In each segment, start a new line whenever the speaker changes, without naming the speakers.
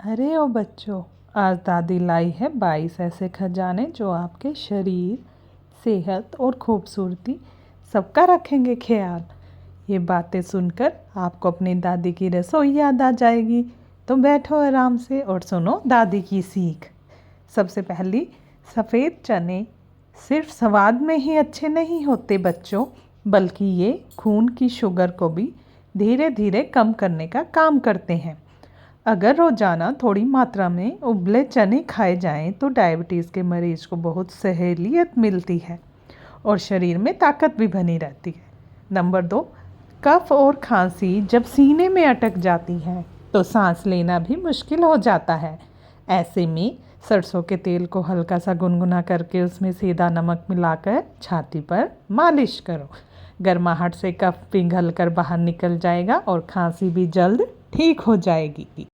अरे ओ बच्चों, आज दादी लाई है 22 ऐसे खजाने जो आपके शरीर, सेहत और खूबसूरती सबका रखेंगे ख्याल। ये बातें सुनकर आपको अपनी दादी की रसोई याद आ जाएगी। तो बैठो आराम से और सुनो दादी की सीख। सबसे पहली, सफ़ेद चने सिर्फ स्वाद में ही अच्छे नहीं होते बच्चों, बल्कि ये खून की शुगर को भी धीरे धीरे कम करने का काम करते हैं। अगर रोज़ाना थोड़ी मात्रा में उबले चने खाए जाएं तो डायबिटीज़ के मरीज को बहुत सहूलियत मिलती है और शरीर में ताकत भी बनी रहती है। नंबर 2, कफ और खांसी जब सीने में अटक जाती है तो सांस लेना भी मुश्किल हो जाता है। ऐसे में सरसों के तेल को हल्का सा गुनगुना करके उसमें सीधा नमक मिलाकर छाती पर मालिश करो। गर्माहट से कफ पिघल कर बाहर निकल जाएगा और खांसी भी जल्द ठीक हो जाएगी।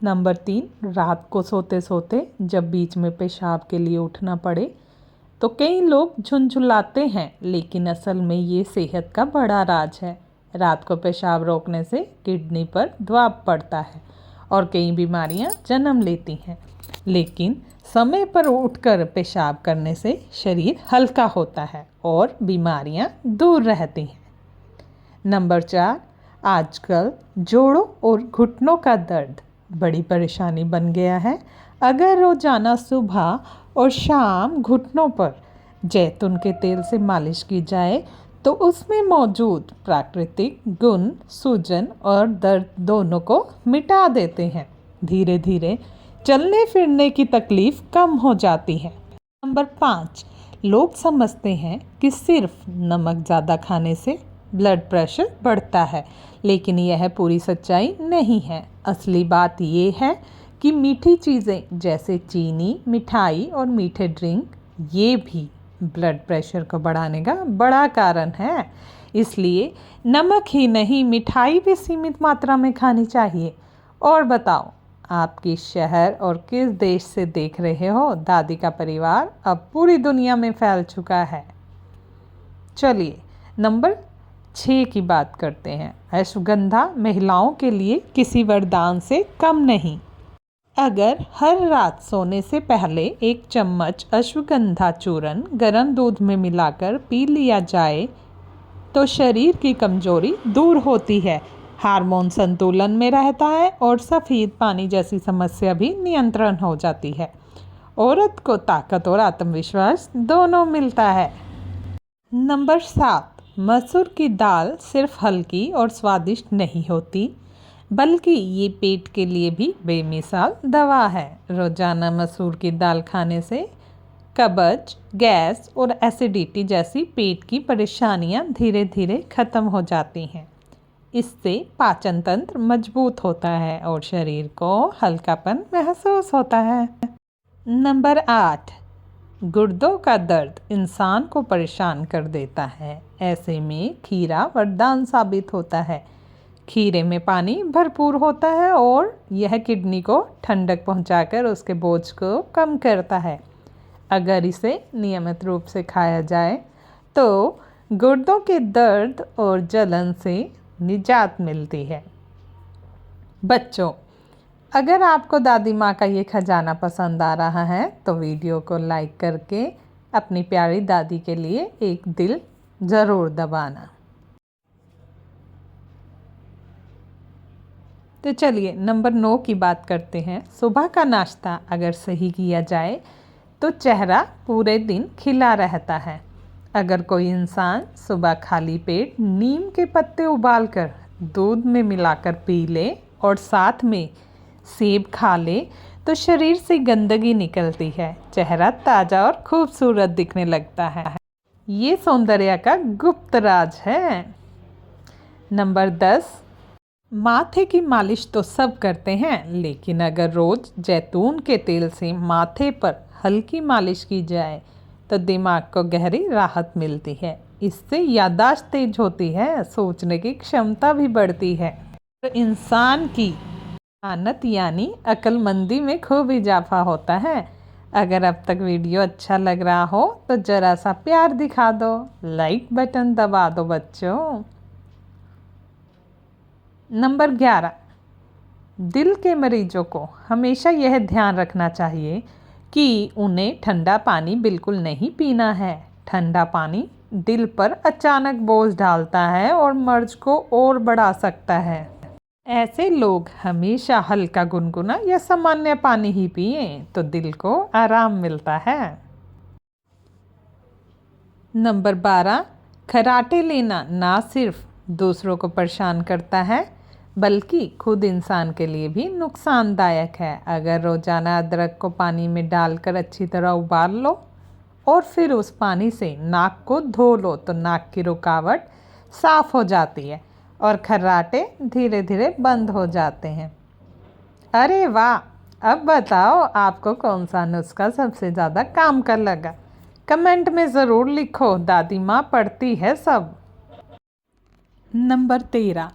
नंबर 3, रात को सोते सोते जब बीच में पेशाब के लिए उठना पड़े तो कई लोग झुंझुलाते हैं, लेकिन असल में ये सेहत का बड़ा राज है। रात को पेशाब रोकने से किडनी पर दबाव पड़ता है और कई बीमारियां जन्म लेती हैं, लेकिन समय पर उठकर पेशाब करने से शरीर हल्का होता है और बीमारियां दूर रहती हैं। नंबर 4, आजकल जोड़ों और घुटनों का दर्द बड़ी परेशानी बन गया है। अगर रोजाना सुबह और शाम घुटनों पर जैतून के तेल से मालिश की जाए तो उसमें मौजूद प्राकृतिक गुण सूजन और दर्द दोनों को मिटा देते हैं। धीरे धीरे चलने फिरने की तकलीफ कम हो जाती है। नंबर 5, लोग समझते हैं कि सिर्फ नमक ज़्यादा खाने से ब्लड प्रेशर बढ़ता है, लेकिन यह पूरी सच्चाई नहीं है। असली बात ये है कि मीठी चीज़ें जैसे चीनी, मिठाई और मीठे ड्रिंक ये भी ब्लड प्रेशर को बढ़ाने का बड़ा कारण है। इसलिए नमक ही नहीं, मिठाई भी सीमित मात्रा में खानी चाहिए। और बताओ, आप किस शहर और किस देश से देख रहे हो? दादी का परिवार अब पूरी दुनिया में फैल चुका है। चलिए नंबर 6 की बात करते हैं। अश्वगंधा महिलाओं के लिए किसी वरदान से कम नहीं। अगर हर रात सोने से पहले 1 चम्मच अश्वगंधा चूर्ण गर्म दूध में मिलाकर पी लिया जाए तो शरीर की कमजोरी दूर होती है, हार्मोन संतुलन में रहता है और सफ़ेद पानी जैसी समस्या भी नियंत्रण हो जाती है। औरत को ताकत और आत्मविश्वास दोनों मिलता है। नंबर 7, मसूर की दाल सिर्फ हल्की और स्वादिष्ट नहीं होती, बल्कि ये पेट के लिए भी बेमिसाल दवा है। रोजाना मसूर की दाल खाने से कब्ज, गैस और एसिडिटी जैसी पेट की परेशानियां धीरे धीरे खत्म हो जाती हैं। इससे पाचन तंत्र मजबूत होता है और शरीर को हल्कापन महसूस होता है। नंबर 8, गुर्दों का दर्द इंसान को परेशान कर देता है। ऐसे में खीरा वरदान साबित होता है। खीरे में पानी भरपूर होता है और यह किडनी को ठंडक पहुंचाकर उसके बोझ को कम करता है। अगर इसे नियमित रूप से खाया जाए तो गुर्दों के दर्द और जलन से निजात मिलती है। बच्चों, अगर आपको दादी माँ का ये खजाना पसंद आ रहा है तो वीडियो को लाइक करके अपनी प्यारी दादी के लिए एक दिल ज़रूर दबाना। तो चलिए नंबर 9 की बात करते हैं। सुबह का नाश्ता अगर सही किया जाए तो चेहरा पूरे दिन खिला रहता है। अगर कोई इंसान सुबह खाली पेट नीम के पत्ते उबालकर दूध में मिलाकर पी ले और साथ में सेब खा ले तो शरीर से गंदगी निकलती है, चेहरा ताज़ा और खूबसूरत दिखने लगता है। ये सौंदर्य का गुप्त राज है। नंबर 10, माथे की मालिश तो सब करते हैं, लेकिन अगर रोज़ जैतून के तेल से माथे पर हल्की मालिश की जाए तो दिमाग को गहरी राहत मिलती है। इससे याददाश्त तेज होती है, सोचने की क्षमता भी बढ़ती है। इंसान की आनत यानी अक्लमंदी में खूब इजाफा होता है। अगर अब तक वीडियो अच्छा लग रहा हो तो ज़रा सा प्यार दिखा दो, लाइक बटन दबा दो बच्चों। नंबर 11, दिल के मरीजों को हमेशा यह ध्यान रखना चाहिए कि उन्हें ठंडा पानी बिल्कुल नहीं पीना है। ठंडा पानी दिल पर अचानक बोझ डालता है और मर्ज को और बढ़ा सकता है। ऐसे लोग हमेशा हल्का गुनगुना या सामान्य पानी ही पिएं तो दिल को आराम मिलता है। नंबर 12, खर्राटे लेना ना सिर्फ दूसरों को परेशान करता है बल्कि खुद इंसान के लिए भी नुकसानदायक है। अगर रोज़ाना अदरक को पानी में डालकर अच्छी तरह उबाल लो और फिर उस पानी से नाक को धो लो तो नाक की रुकावट साफ हो जाती है और खर्राटे धीरे धीरे बंद हो जाते हैं। अरे वाह! अब बताओ आपको कौन सा नुस्खा सबसे ज़्यादा काम कर लगा? कमेंट में ज़रूर लिखो, दादी माँ पढ़ती है सब। नंबर 13,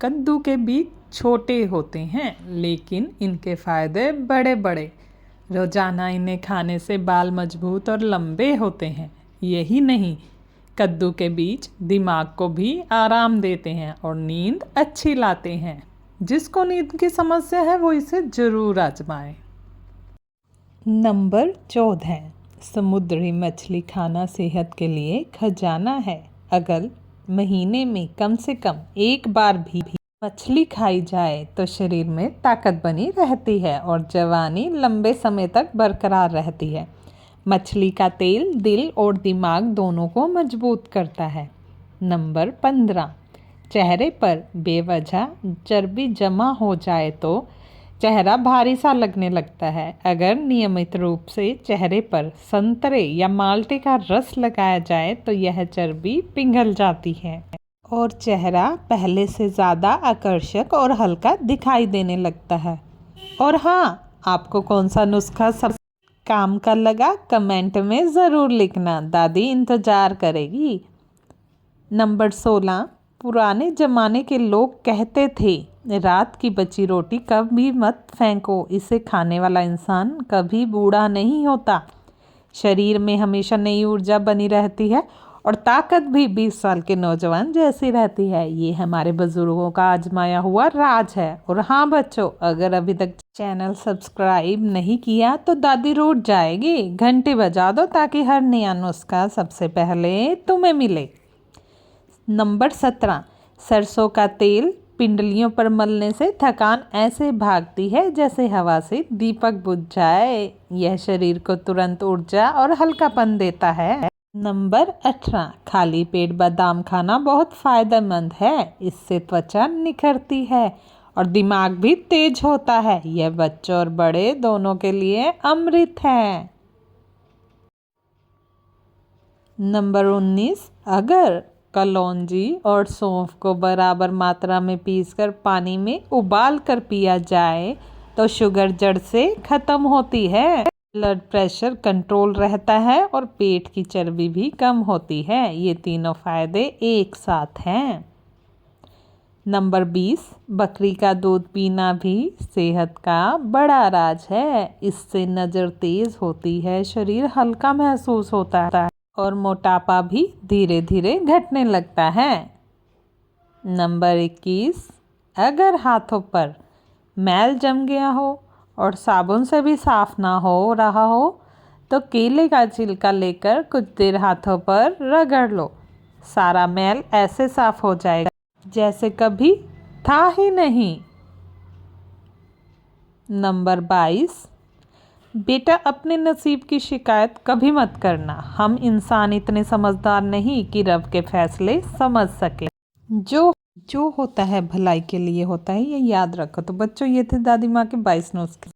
कद्दू के बीज छोटे होते हैं लेकिन इनके फ़ायदे बड़े बड़े। रोज़ाना इन्हें खाने से बाल मजबूत और लंबे होते हैं। यही नहीं, कद्दू के बीज दिमाग को भी आराम देते हैं और नींद अच्छी लाते हैं। जिसको नींद की समस्या है वो इसे ज़रूर आजमाएं। नंबर 14, समुद्री मछली खाना सेहत के लिए खजाना है। अगर महीने में कम से कम एक बार भी मछली खाई जाए तो शरीर में ताकत बनी रहती है और जवानी लंबे समय तक बरकरार रहती है। मछली का तेल दिल और दिमाग दोनों को मजबूत करता है। नंबर 15, चेहरे पर बेवजह चर्बी जमा हो जाए तो चेहरा भारी सा लगने लगता है। अगर नियमित रूप से चेहरे पर संतरे या माल्टे का रस लगाया जाए तो यह चर्बी पिघल जाती है और चेहरा पहले से ज़्यादा आकर्षक और हल्का दिखाई देने लगता है। और हाँ, आपको कौन सा नुस्खा सब काम का लगा कमेंट में ज़रूर लिखना, दादी इंतज़ार करेगी। नंबर 16, पुराने ज़माने के लोग कहते थे रात की बची रोटी कभी मत फेंको, इसे खाने वाला इंसान कभी बूढ़ा नहीं होता। शरीर में हमेशा नई ऊर्जा बनी रहती है और ताकत भी 20 साल के नौजवान जैसी रहती है। ये हमारे बुजुर्गों का आजमाया हुआ राज है। और हाँ बच्चों, अगर अभी तक चैनल सब्सक्राइब नहीं किया तो दादी रूठ जाएगी। घंटी बजा दो ताकि हर नया नुस्खा सबसे पहले तुम्हें मिले। नंबर 17, सरसों का तेल पिंडलियों पर मलने से थकान ऐसे भागती है जैसे हवा से दीपक बुझ जाए। यह शरीर को तुरंत ऊर्जा और हल्कापन देता है। नंबर 18, खाली पेट बादाम खाना बहुत फायदेमंद है। इससे त्वचा निखरती है और दिमाग भी तेज होता है। यह बच्चों और बड़े दोनों के लिए अमृत है। नंबर 19, अगर कलौंजी और सौंफ को बराबर मात्रा में पीसकर पानी में उबाल कर पिया जाए तो शुगर जड़ से खत्म होती है। ब्लड प्रेशर कंट्रोल रहता है और पेट की चर्बी भी कम होती है। ये तीनों फायदे एक साथ हैं। नंबर 20, बकरी का दूध पीना भी सेहत का बड़ा राज है। इससे नज़र तेज होती है, शरीर हल्का महसूस होता है और मोटापा भी धीरे धीरे घटने लगता है। नंबर 21, अगर हाथों पर मैल जम गया हो और साबुन से भी साफ ना हो रहा हो तो केले का छिलका लेकर कुछ देर हाथों पर रगड़ लो। सारा मैल ऐसे साफ हो जाएगा जैसे कभी था ही नहीं। नंबर 22, बेटा अपने नसीब की शिकायत कभी मत करना। हम इंसान इतने समझदार नहीं कि रब के फैसले समझ सके। जो होता है भलाई के लिए होता है, ये याद रखो। तो बच्चों, ये थे दादी माँ के 22 नुस्खे।